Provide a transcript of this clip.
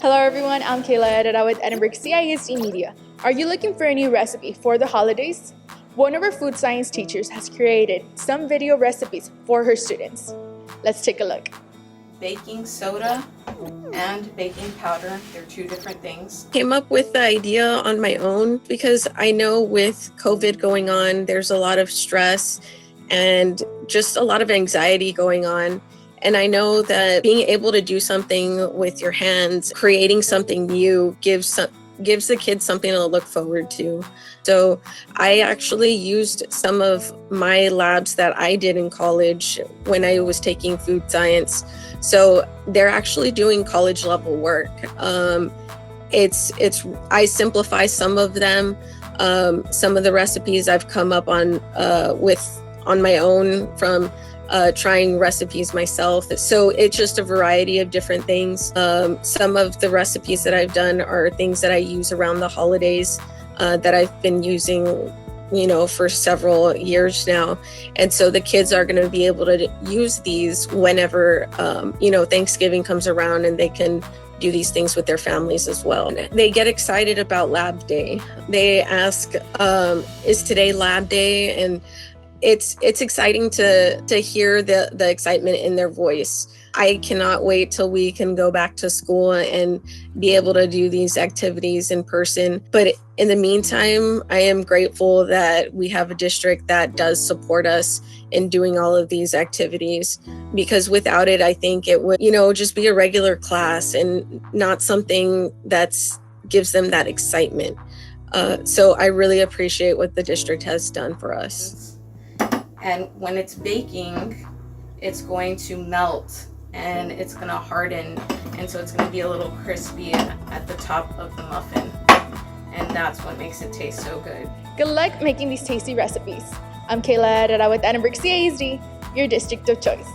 Hello everyone, I'm Kayla, editor with Edinburgh CISD Media. Are you looking for a new recipe for the holidays? One of our food science teachers has created some video recipes for her students. Let's take a look. Baking soda and baking powder, they're two different things. Came up with the idea on my own because I know with COVID going on, there's a lot of stress and just a lot of anxiety going on. And I know that being able to do something with your hands, creating something new gives the kids something to look forward to. So I actually used some of my labs that I did in college when I was taking food science. So they're actually doing college level work. I simplify some of them. Some of the recipes I've come up on on my own from trying recipes myself. So it's just a variety of different things. Some of the recipes that I've done are things that I use around the holidays that I've been using, for several years now. And so the kids are going to be able to use these whenever, Thanksgiving comes around, and they can do these things with their families as well. They get excited about lab day. They ask, is today lab day? And it's exciting to hear the excitement in their voice. I cannot wait till we can go back to school and be able to do these activities in person. But in the meantime, I am grateful that we have a district that does support us in doing all of these activities, because without it, I think it would, just be a regular class and not something gives them that excitement. So I really appreciate what the district has done for us. And when it's baking, it's going to melt and it's going to harden, and so it's going to be a little crispy at the top of the muffin, and that's what makes it taste so good. Good luck making these tasty recipes. I'm Kayla, editor with Edinburgh CISD, your district of choice.